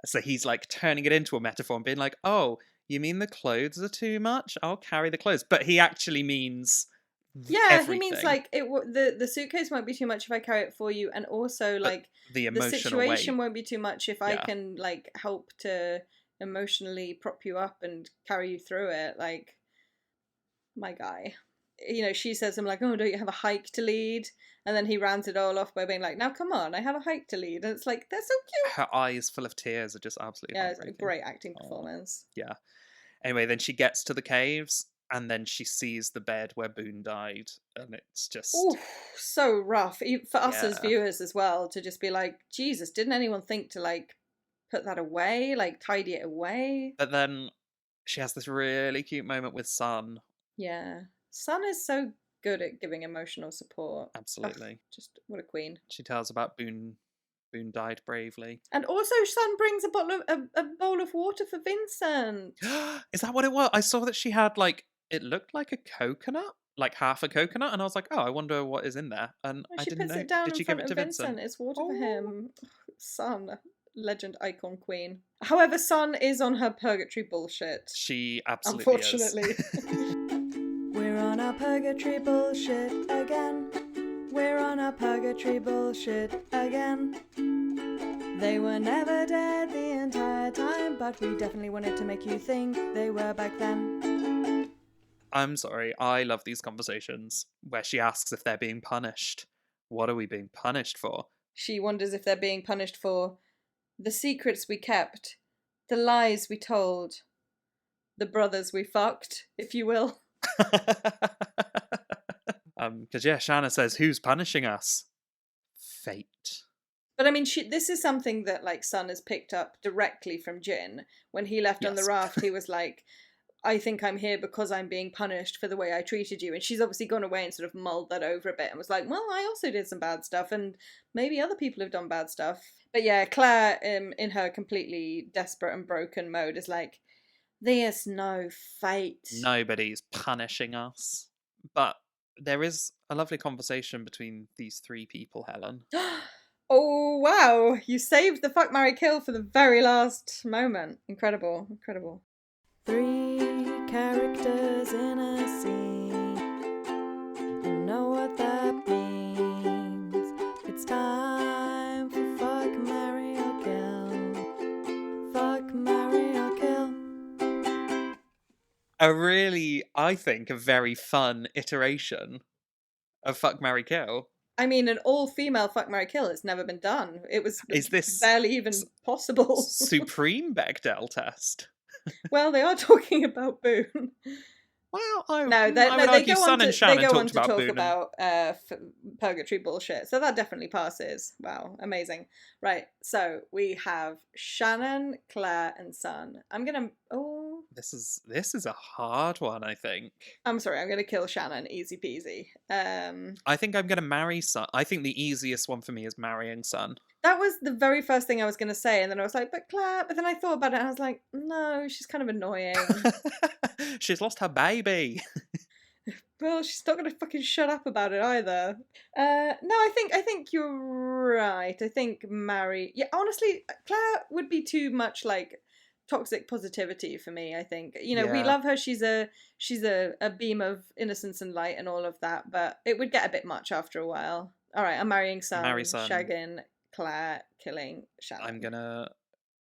So he's like turning it into a metaphor and being like, oh, you mean the clothes are too much? I'll carry the clothes. But he actually means everything. He means like the suitcase won't be too much if I carry it for you. And also like the situation weight won't be too much if I can like help to emotionally prop you up and carry you through it. Like, my guy. she says to him like, oh, don't you have a hike to lead? And then he rounds it all off by being like, now come on, I have a hike to lead. And it's like, they're so cute. Her eyes full of tears are just absolutely Yeah, it's a heartbreaking. great acting performance. Yeah. Anyway, then she gets to the caves and then she sees the bed where Boone died, and it's just... Ooh, so rough. For us as Yeah. viewers as well, to just be like, Jesus, didn't anyone think to like put that away, like tidy it away? But then she has this really cute moment with Sun. Yeah. Sun is so good at giving emotional support. Absolutely. Ugh, just what a queen. She tells about Boone died bravely. And also Sun brings a bowl of water for Vincent. Is that what it was? I saw that she had like, it looked like a coconut, like half a coconut, and I was like, oh, I wonder what is in there. And I She didn't puts know. it down Did in she give front it to of Vincent? It's water for him. Sun, legend, icon, queen. However, Sun is on her purgatory bullshit. She absolutely Unfortunately. is. We're on our purgatory bullshit again. We're on our purgatory bullshit again. They were never dead the entire time, but we definitely wanted to make you think they were back then. I'm sorry, I love these conversations where she asks if they're being punished. What are we being punished for? She wonders if they're being punished for the secrets we kept, the lies we told, the brothers we fucked, if you will. Because yeah, Shanna says, who's punishing us? Fate. But I mean, this is something that like Sun has picked up directly from Jin. When he left on the Yes. raft, he was like, I think I'm here because I'm being punished for the way I treated you. And she's obviously gone away and sort of mulled that over a bit and was like, well, I also did some bad stuff and maybe other people have done bad stuff. But yeah, Claire, in her completely desperate and broken mode, is like, there's no fate. Nobody's punishing us. But there is a lovely conversation between these three people, Helen. Oh, wow. You saved the fuck, marry, kill for the very last moment. Incredible. Incredible. 3 characters in a scene. You know what that means. It's time for fuck, marry, or kill. Fuck, marry, or kill. I think, a very fun iteration of Fuck, Marry, Kill. I mean, an all-female fuck, marry, kill has never been done. It was Is this barely even possible. Supreme Bechdel test? Well, they are talking about Boone. Well, I No, would argue they go Sun on to, and Shannon they go on talked to about talk Boone. about purgatory bullshit. So that definitely passes. Wow, amazing. Right, so we have Shannon, Claire, and Sun. This is a hard one, I think. I'm sorry, I'm gonna kill Shannon, easy peasy. I think I'm gonna marry Sun. I think the easiest one for me is marrying Sun. That was the very first thing I was gonna say, and then I was like, but Claire, but then I thought about it and I was like, no, she's kind of annoying. She's lost her baby. Well, she's not gonna fucking shut up about it either. No, I think you're right. I think yeah, honestly, Claire would be too much like toxic positivity for me. I think we Yeah. love her. She's a beam of innocence and light and all of that, but it would get a bit much after a while. All right, I'm marrying Sun, Marry Sun. shagging Claire, killing Shannon. I'm gonna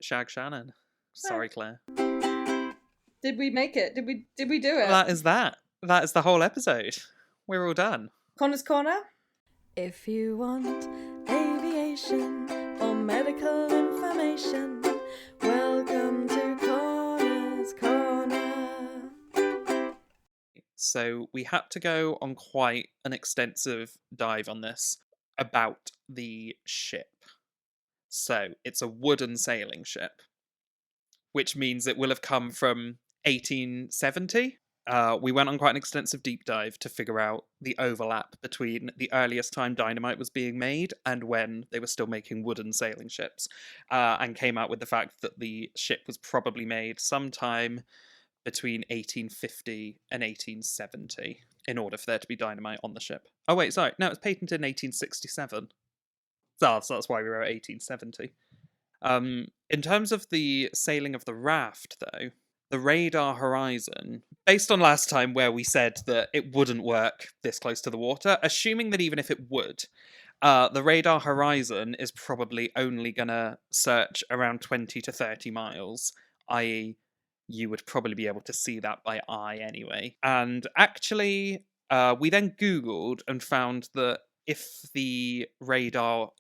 shag Shannon. Sorry, Claire. Did we make it? Did we do it? That is that. That is the whole episode. We're all done. Connor's Corner. If you want aviation or medical information, welcome to Connor's Corner. So we had to go on quite an extensive dive on this about the ship. So it's a wooden sailing ship, which means it will have come from 1870. We went on quite an extensive deep dive to figure out the overlap between the earliest time dynamite was being made and when they were still making wooden sailing ships, and came out with the fact that the ship was probably made sometime between 1850 and 1870 in order for there to be dynamite on the ship. Oh wait, sorry, no, it was patented in 1867. So that's why we were at 1870. In terms of the sailing of the raft, though, the radar horizon, based on last time where we said that it wouldn't work this close to the water, assuming that even if it would, the radar horizon is probably only going to search around 20 to 30 miles, i.e. you would probably be able to see that by eye anyway. And actually, We then Googled and found that if the radar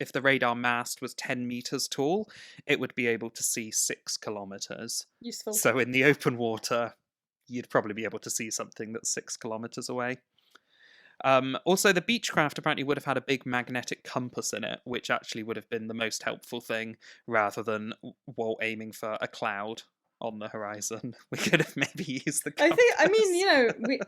mast was 10 meters tall, it would be able to see 6 kilometers. Useful. So in the open water, you'd probably be able to see something that's 6 kilometers away. Also, the Beechcraft apparently would have had a big magnetic compass in it, which actually would have been the most helpful thing, rather than Walt aiming for a cloud on the horizon. We could have maybe used the compass.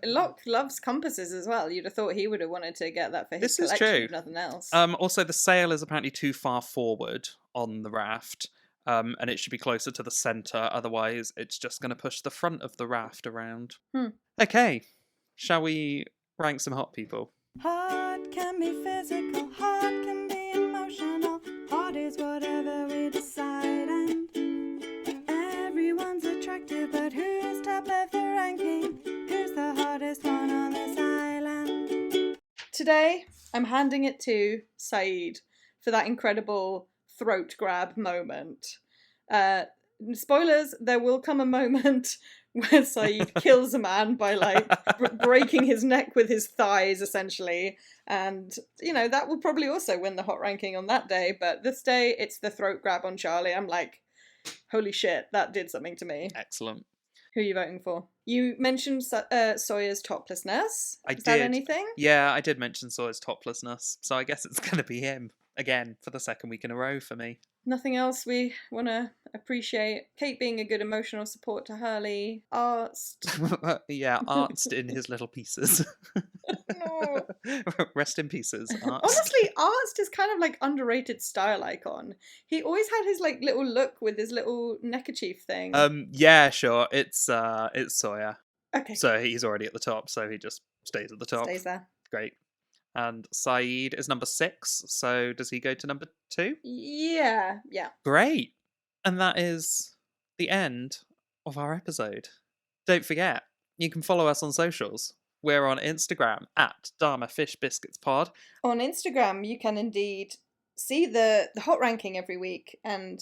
Locke loves compasses as well. You'd have thought he would have wanted to get that for his This is collection, true. if nothing else. Also, the sail is apparently too far forward on the raft, and it should be closer to the centre, otherwise it's just going to push the front of the raft around. Okay, shall we rank some hot people? Hot can be physical, hot can be emotional. Hot is whatever we decide, and everyone's attractive, but who's top of the ranking? Who's the hottest one on this island? Today, I'm handing it to Saeed for that incredible throat grab moment. Spoilers, there will come a moment where Saeed kills a man by breaking his neck with his thighs, essentially. And, that will probably also win the hot ranking on that day. But this day, it's the throat grab on Charlie. I'm like, holy shit, that did something to me. Excellent. Who are you voting for? You mentioned Sawyer's toplessness. I Is did. that anything? Yeah, I did mention Sawyer's toplessness, so I guess it's going to be him again for the second week in a row for me. Nothing else we want to appreciate? Kate being a good emotional support to Hurley. Arsed. Yeah, Arzt in his little pieces. No. Rest in pieces, Arzt. Honestly, Arsed is kind of like underrated style icon. He always had his like little look with his little neckerchief thing. Yeah, sure. It's Sawyer. Okay. So he's already at the top, so he just stays at the top. Stays there. Great. And Saeed is number 6, so does he go to number 2? Yeah. Great. And that is the end of our episode. Don't forget, you can follow us on socials. We're on Instagram at Dharma Fish Biscuits Pod. On Instagram, you can indeed see the hot ranking every week, and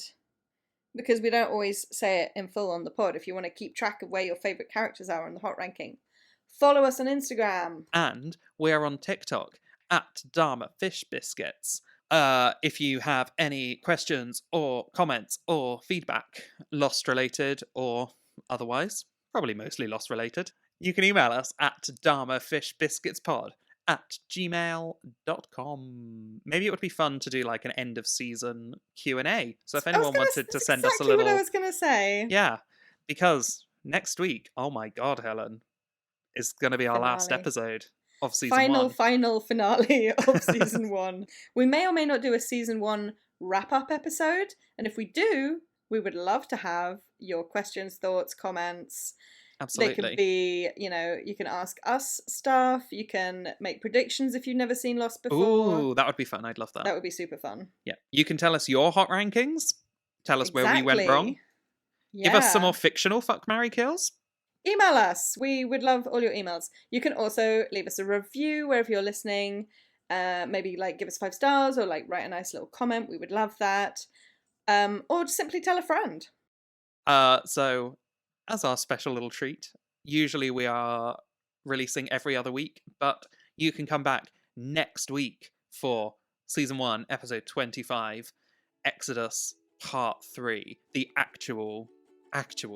because we don't always say it in full on the pod, if you want to keep track of where your favourite characters are on the hot ranking, follow us on Instagram. And we're on TikTok at Dharma Fish Biscuits. If you have any questions or comments or feedback, Lost related or otherwise, probably mostly Lost related, you can email us at dharmafishbiscuitspod@gmail.com. Maybe it would be fun to do like an end of season Q&A. So if anyone wanted to send us a little... That's exactly what I was going to say. Yeah, because next week, oh my god, Helen, is going to be our last episode of season 1. Final finale of season 1. We may or may not do a season 1 wrap-up episode, and if we do, we would love to have your questions, thoughts, comments. Absolutely. They could be, you can ask us stuff, you can make predictions if you've never seen Lost before. Ooh, that would be fun. I'd love that. That would be super fun. Yeah. You can tell us your hot rankings. Tell us where we went Exactly. wrong. Yeah. Give us some more fictional fuck, marry, kills. Email us. We would love all your emails. You can also leave us a review wherever you're listening. Maybe give us 5 stars or write a nice little comment. We would love that. Or just simply tell a friend. So, as our special little treat, usually we are releasing every other week, but you can come back next week for season 1, episode 25, Exodus Part 3, the actual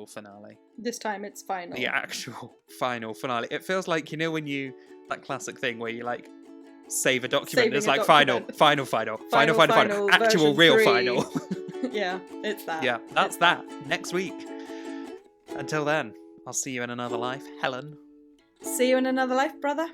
finale. This time it's final. The actual final finale. It feels like, when that classic thing where you save a document, it's like final, actual real 3. final. Yeah, it's that. Yeah, that's that. Next week. Until then, I'll see you in another life, Helen. See you in another life, brother.